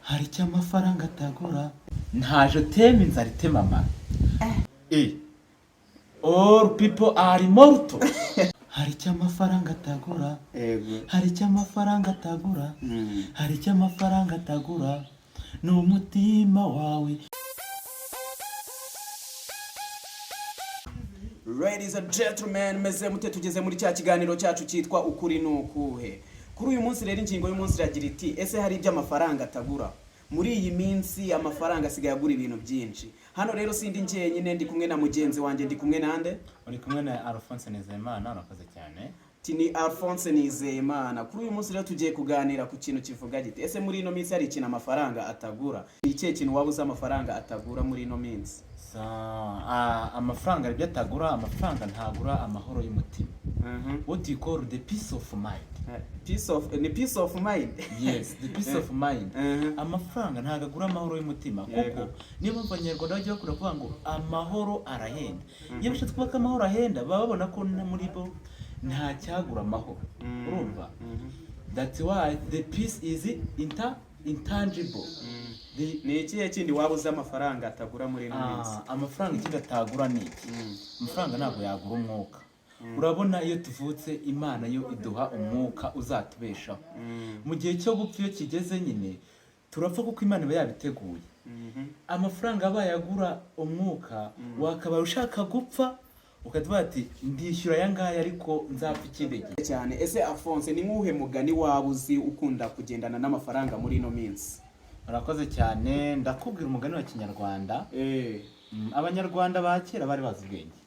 hari icyo amafaranga atagura, ntaje teme inzara itema amara. All people are immortal. Hari icyo amafaranga atagura, hari icyo amafaranga atagura, hari icyo amafaranga atagura, ni umutima wawe. Ladies and gentlemen, meze mute tugeze muri cya kiganiro cyacu cyitwa ukuri nukuhe. Kuri uyu munsi rero ingingo y'umunsi iragira iti ese hari ibyo amafaranga atagura. Muri iyi minsi amafaranga asigaye agura ibintu byinshi. Hano rero sindi njyenyine, ndi kumwe na mugenzi wanjye, ndi kumwe nande? Uri kumwe na Alphonse Nizeyimana, urakoze cyane. Tini Alphonse Nizeyimana. Kuri uyu munsi rero tugiye kuganira ku kintu kivuga giti ese muri ino minsi hari ikintu amafaranga atagura. Ni ikihe kintu waba uzi amafaranga atagura muri ino minsi? Amafaranga ibyo atagura, amafaranga ntagura amahoro y'umutima. What do you call the peace of mind? Peace of mind. Yes, the peace of mind. Amafaranga ntagagura amahoro y'umutima kuko niba abanyarwanda bajya bakora kuvuga ngo amahoro arahenda. Iyo bishatse kuvuga ko amahoro ahenda, baba babona ko muri bo nta cyagura amahoro. Urumva? That's why the peace is intangible. Ni ikihe kindi waba uzi amafaranga atagura muri ino minsi? Amafaranga ikindi atagura ni iki? Amafaranga ntabwo yagura umwuka. Urabona iyo tuvutse Imana yo iduha umwuka uzatubeshaho. Mu gihe cyo gupfa iyo kigeze nyine turapfa kuko Imana iba yabiteguye. Amafaranga bayagura umwuka, wakaba ushaka gupfa ukatubwira ati ndishyura yangaya ariko nzapfa ikindi gihe cyane. Ese Alphonse, ni nk'uhe mugani waba uzi ukunda kugendana n'amafaranga muri ino minsi? Urakoze cyane, ndakubwira umugani wa Kinyarwanda. Abanyarwanda ba kera bari bazi ubwenge.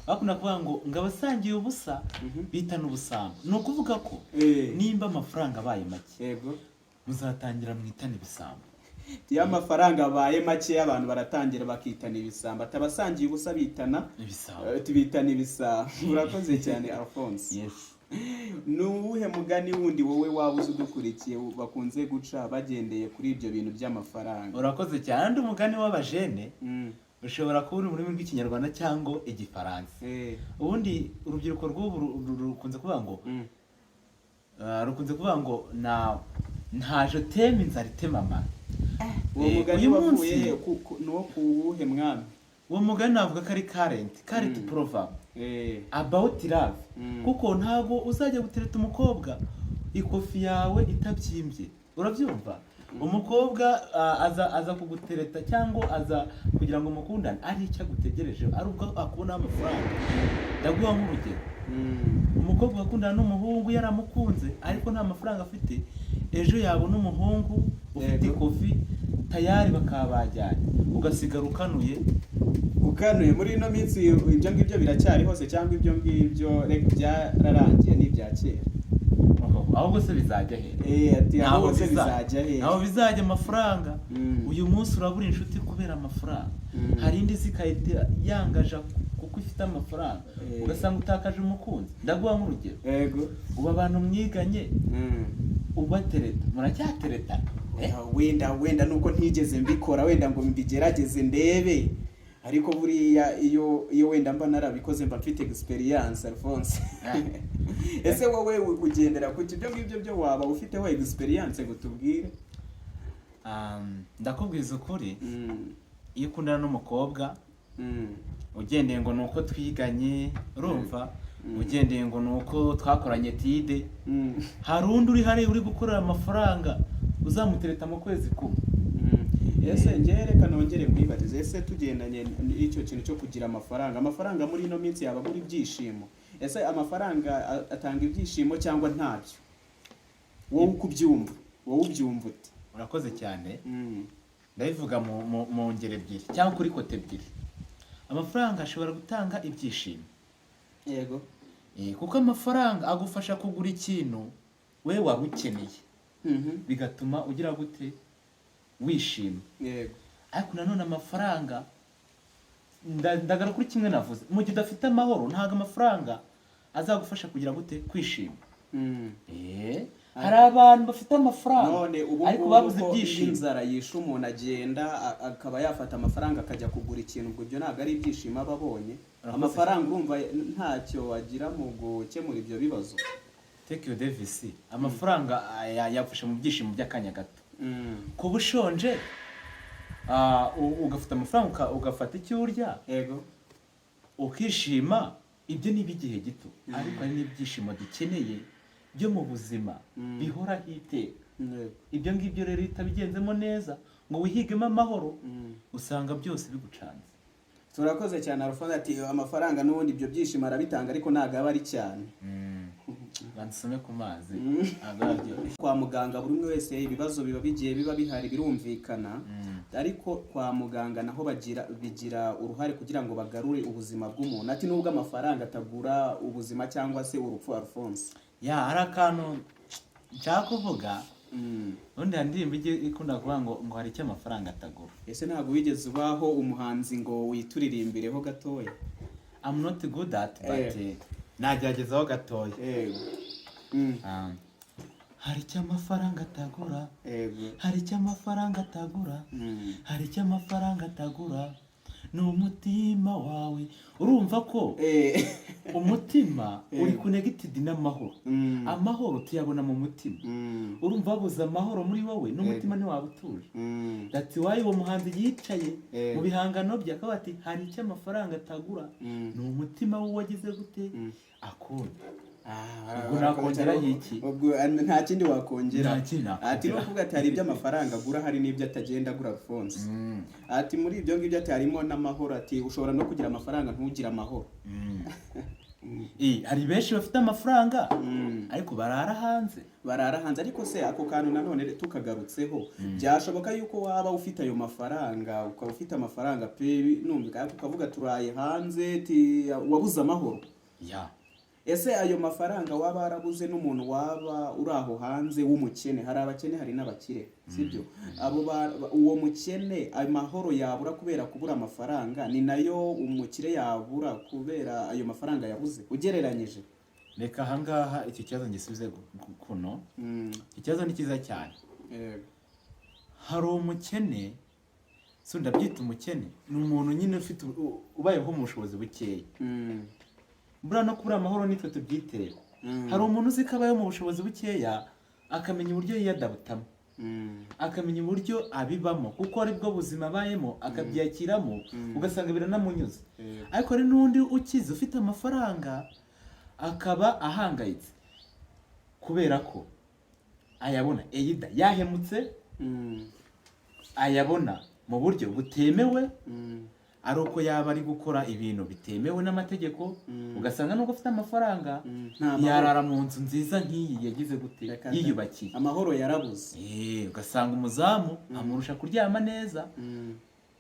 Bakunda kuvuga ngo abasangiye ubusa bitana ubusambo. Ni ukuvuga ko nimba amafaranga abaye make, muzatangira mwitana ibisambo. Iyo amafaranga abaye make abantu baratangira bakitana ibisambo. Atabasangiye ubusa bitana ibisambo. Urakoze cyane Alphonse. Yes. Nuwuhe mugani wundi wowe waba uzi udukurikiye bakunze guca bagendeye kuri ibyo bintu by'amafaranga? Urakoze cyane. Andi umugani w'abajene ushobora kuba uri mu rurimi rw'Ikinyarwanda cyangwa Igifaransa. Ubundi urubyiruko rw'ubu rukunze kuvuga ngo ntaje teme inzara itema amara. Uwo mugani wavuye no kuwuhe mwami? Uwo mugani navuga ko ari current proverb about love. Kuko ntago uzajya gutereta umukobwa ikofi yawe itabyimbye. Urabyumva? Umukobwa aza kugutereta cyangwa aza kugira ngo mukundane ari icyo agutegereje, ari ubwo akubona amafaranga. Ndaguha nk'urugero. Umukobwa akundana n'umuhungu yaramukunze ariko nta mafaranga afite, ejo yabona umuhungu ufite ikofi tayari bakabajyanye, ugasigara ukanuye muri ino minsi. Ibyo ngibyo biracyari hose cyangwa ibyo ngibyo byararangiye n'ibya kera? Ahubwo se bizajya he? Ahubwo se bizajya he? Aho bizajya amafaranga. Uyu munsi urabura inshuti kubera amafaranga. Hari indi zikahita yangaja kuko ifite amafaranga, ugasanga utakaje umukunzi. Ndaguha nk'urugero. Ubu abantu mwiganye ubatereta, muracyatereta? Wenda nuko ntigeze mbikora, wenda ngo mbigerageze ndebe, ariko buriya iyo wenda mba narabikoze mba mfite experience Alphonse. Ese wowe ugendera ku ibyo ngibyo byo waba ufiteho experience ngo tubwire? Ndakubwiza ukuri, iyo ukundana n'umukobwa ugendeye ngo nuko twiganye, urumva, ugendeye ngo nuko twakoranye tide, hari undi uri hariya uri gukorera amafaranga uzamutereta mu kwezi kumwe. Ese njye reka nongere mwibatize, ese tugendanye icyo kintu cyo kugira amafaranga muri ino minsi yaba muri ibyishimo? Ese amafaranga atanga ibyishimo cyangwa ntabyo? Wowe uko ubyumva, wowe ubyumva ute? Urakoze cyane. Ndabivuga mu ngero ebyiri cyangwa kuri kote ebyiri. Amafaranga ashobora gutanga ibyishimo. Yego. Kuko amafaranga agufasha kugura ikintu we waba ukeneye, bigatuma ugira gute wishima. Yego. Ariko nanone amafaranga ndagara kuri kimwe navuze, mu gihe udafite amahoro ntago amafaranga azagufasha kugira gute kwishima. Hari abantu bafite amafaranga ariko babuze ibyishimo. Inzara yishe umuntu agenda akaba yafata amafaranga akajya kugura ikintu, ubwo byo ntago ari ibyishimo ababonye. Amafaranga urumva ntacyo wagira mu gukemura ibyo bibazo. Take your Davis. Amafaranga yafasha mu byishimo by'akanya gato. kuba ushonje ugafata amafaranga ugafata icyo urya yego ukishima, ibyo ni iby'igihe gito, ariko hari n'ibyishimo dukeneye byo mu buzima bihoraho iteka. Ibyo ngibyo rero itabigenzemo neza ngo wihigemo amahoro, usanga byose bigucanze. Turakoze cyane Alphonse ati amafaranga n'ubundi ibyo byishimo arabitanga ariko ntabwo aba ari cyane. Bansome ku mazi agabyo. Kwa muganga buri umwe wese ibibazo biba bigiye biba bihari birumvikana, ariko kwa muganga naho bigira uruhare kugira ngo bagarure ubuzima bw'umuntu. Ati nubwo amafaranga atagura ubuzima cyangwa se urupfu Alphonse. Ya hari akantu nshaka kuvuga. Undi handimba ikunda kuvuga ngo hari icyo amafaranga atagura. Ese ntabwo wigeze ubaho umuhanzi ngo wituririmbireho gatoya? I'm not good at but nageragezaho gatoya. Hari icyo amafaranga atagura, hari icyo amafaranga atagura, hari icyo amafaranga atagura, ni umutima wawe. Urumva ko umutima uri connected n'amahoro. Amahoro tuyabona mu mutima. Urumva wabuze amahoro muri wowe n'umutima ntiwaba utuje. That's why uwo muhanzi yicaye mu bihangano bye akaba ati hari icyo amafaranga atagura, ni umutima we wagize gute akunda. Ubwo nakongera iki? Ubwo nta kindi wakongera. Ati no kuvuga ati hari ibyo amafaranga agura, hari n'ibyo atagenda agura Alphonse. Ati muri ibyo ngibyo ati harimo n'amahoro, ati ushobora no kugira amafaranga ntugire amahoro. Hari benshi bafite amafaranga ariko barara hanze. Ariko se ako kantu nanone tukagarutseho, byashoboka yuko waba ufite ayo mafaranga, ukaba ufite amafaranga pe numvika ukavuga turaye hanze ati wabuze amahoro. Ese ayo mafaranga waba arabuze n'umuntu waba uri aho hanze w'umukene, hari abakene hari n'abakire, sibyo? Uwo mukene amahoro yabura kubera kubura amafaranga, ni nayo umukire yabura kubera ayo mafaranga yabuze ugereranyije. Reka ahangaha icyo kibazo ngisubize kuno. Ikibazo ni cyiza cyane. Hari umukene, so ndabyita umukene, ni umuntu nyine ufite ubayeho mu bushobozi bukeya. Bura no kubura amahoro nitwe tubyitera. Hari umuntu uzi ko abayeho mu bushobozi bukeya akamenya uburyo yiyadabutamo, akamenya uburyo abibamo kuko ari bwo buzima abayemo, akabyakiramo ugasanga biranamunyuze. Ariko hari n'undi ukize ufite amafaranga akaba ahangayitse kubera ko ayabona eyida yahemutse, ayabona mu buryo butemewe, ari uko yaba ari gukora ibintu bitemewe n'amategeko, ugasanga nubwo afite amafaranga yarara mu nzu nziza nk'iyi yagize gute yiyubakiye, amahoro yarabuze. Ugasanga umuzamu amurusha kuryama neza.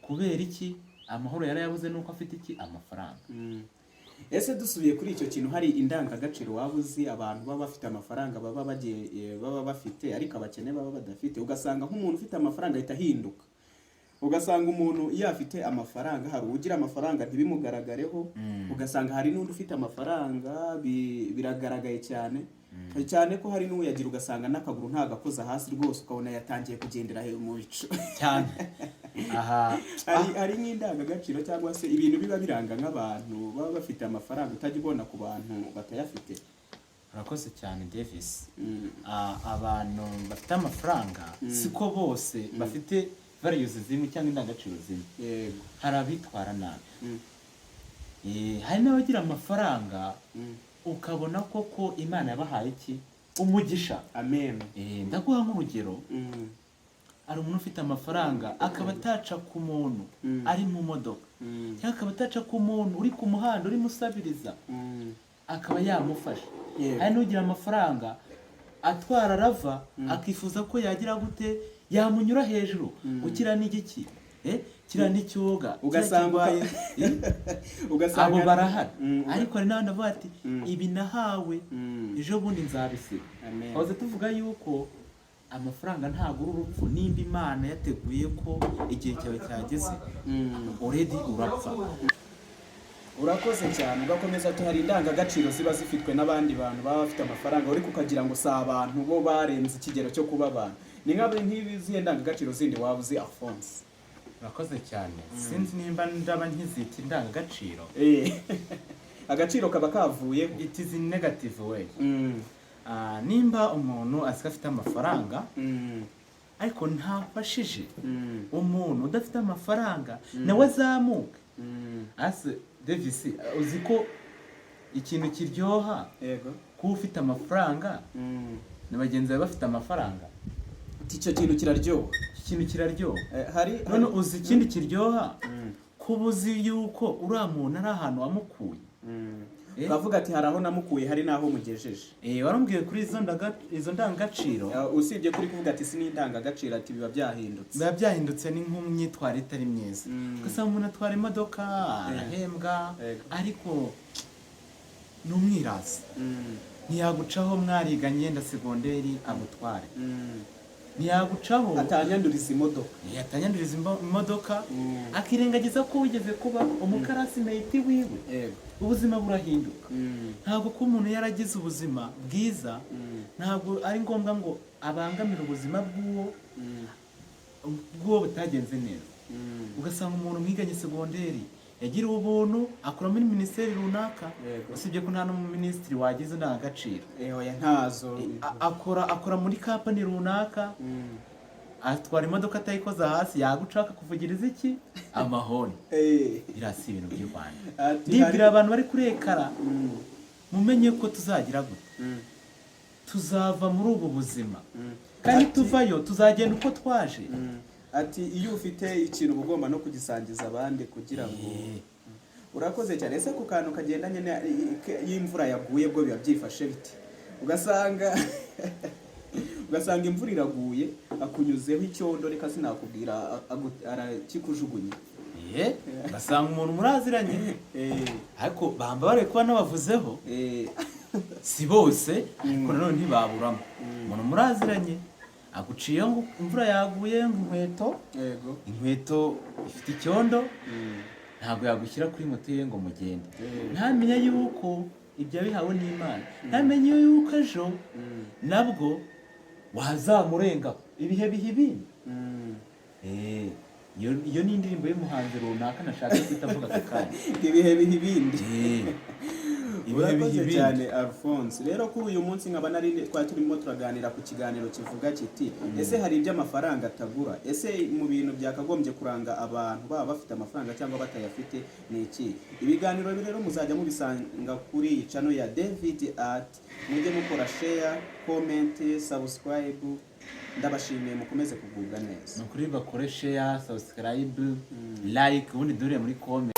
Kubera iki? Amahoro yarayabuze nuko afite iki? Amafaranga. Ese dusubiye kuri icyo kintu, hari indangagaciro waba uzi abantu baba bafite amafaranga baba bafite ariko abakene baba badafite? Ugasanga nk'umuntu ufite amafaranga ahita ahinduka. Ugasanga umuntu iyo afite amafaranga, hari ugira amafaranga ntibimugaragareho, ugasanga hari n'undi ufite amafaranga biragaragaye cyane ko hari n'uyagira ugasanga n'akaguru ntagakoza hasi rwose, ukabona yatangiye kugendera mu bicu cyane. Hari nk'indangagaciro cyangwa se ibintu biba biranga nk'abantu baba bafite amafaranga utajya ubona ku bantu batayafite. Urakoze cyane Davis. Abantu bafite amafaranga siko bose bafite values zimwe cyangwa indangagaciro zimwe. Hari abitwara nabi, hari n'abagira amafaranga ukabona koko Imana yabahaye iki? Umugisha. Amen. Ndaguha nk'urugero. Hari umuntu ufite amafaranga akaba ataca ku muntu ari mu modoka, cyangwa akaba ataca ku muntu uri ku muhanda uri musabiriza, akaba yamufasha. Hari n'ugira amafaranga atwara rava akifuza ko yagira gute yamunyura hejuru, ukira n'igiki kira n'icyoga, ugasanga abo barahari. Ariko hari n'abandi bavuga ati ibi nahawe ejo bundi nzabisiga. Aho tuvuga yuko amafaranga ntabwo uri urupfu, nimba Imana yateguye ko igihe cyawe cyageze already urapfa. Urakoze cyane. Ugakomeza ati hari indangagaciro ziba zifitwe n'abandi bantu baba bafite amafaranga, ariko ukagira ngo si abantu bo barenze ikigero cyo kuba abantu. Ni nk'ibizihe ndangagaciro zindi waba uzi Alphonse? Urakoze cyane. Sinzi nimba ndaba nkizita indangagaciro. Agaciro kaba kavuye, it is in negative way. Nimba umuntu asika afite amafaranga ariko ntafashije umuntu udafite amafaranga nawe azamuke. ase Davis uzi ko ikintu kiryoha yego kuba ufite amafaranga na bagenzi bawe bafite amafaranga, icyo kintu kiraryoha, ikintu kiraryoha. none uzi ikindi kiryoha, kuba uzi yuko uriya muntu ari ahantu wamukuye. uravuga ati hari aho namukuye hari n'aho mugejeje. Warambwiye kuri izo ndangagaciro, usibye kuri kuvuga ati si n'indangagaciro, ati biba byahindutse. biba byahindutse, ni nk'imyitwarire itari myiza. ugasanga umuntu atwara imodoka arahembwa ariko ni umwirasi. ntiyagucaho mwariganye yenda segonderi agutware, ntiyagucaho atanyanduriza imodoka, yatanyanduriza imodoka, akirengagiza ko wigeze kuba umukarasimeti wiwe. ubuzima burahinduka. ntabwo ko umuntu yaragize ubuzima bwiza, ntabwo ari ngombwa ngo abangamire ubuzima bw'uwo butagenze neza. ugasanga umuntu mwiganye segonderi yagiriwe ubuntu akora muri minisiteri runaka, usibye ko nta n'umuminisitiri wagize indangagaciro. ntazo. akora muri kampani runaka, atwara imodoka atayikoza hasi, yagucaka kuvugiriza iki amahoni. birasi ibintu by'u Rwanda. ndibwira abantu bari kuri ekara, mumenye ko tuzagira gute, tuzava muri ubu buzima, kandi tuvayo tuzagenda uko twaje. ati iyo ufite ikintu uba ugomba no kugisangiza abandi kugira ngo urakoze cyane. ese ku kantu kagendanye y'imvura yaguye bwo biba byifashe biti? ugasanga imvura iraguye, akunyuzeho icyondo, reka sinakubwira, arakikujugunye. ugasanga umuntu muraziranye, ariko bamba bare kuba nabavuzeho, si bose ariko nanone ntibaburamo. umuntu muraziranye aguciye ngo imvura yaguye, ngo inkweto ifite icyondo, ntabwo yagushyira kuri moto ye ngo mugende. ntamenye yuko ibyo bihawe n'Imana, ntamenye yuko ejo nabwo wazamurengaho, ibihe biha ibindi. iyo ni indirimbo y'umuhanzi runaka nashaka kutavuga aka kanya. ibihe biha ibindi. urakoze cyane Alphonse. rero kuri uyu munsi nkaba twari turimo turaganira ku kiganiro kivuga kiti ese hari ibyo amafaranga atagura? ese mu bintu byakagombye kuranga abantu baba bafite amafaranga cyangwa batayafite ni iki? ibiganiro rero muzajya mubisanga kuri iyi channel ya David Art. mujye mukora share, comment, subscribe. ndabashimiye, mukomeze kugubwa neza. ni ukuri bakore share, subscribe, like, ubundi dure muri comment.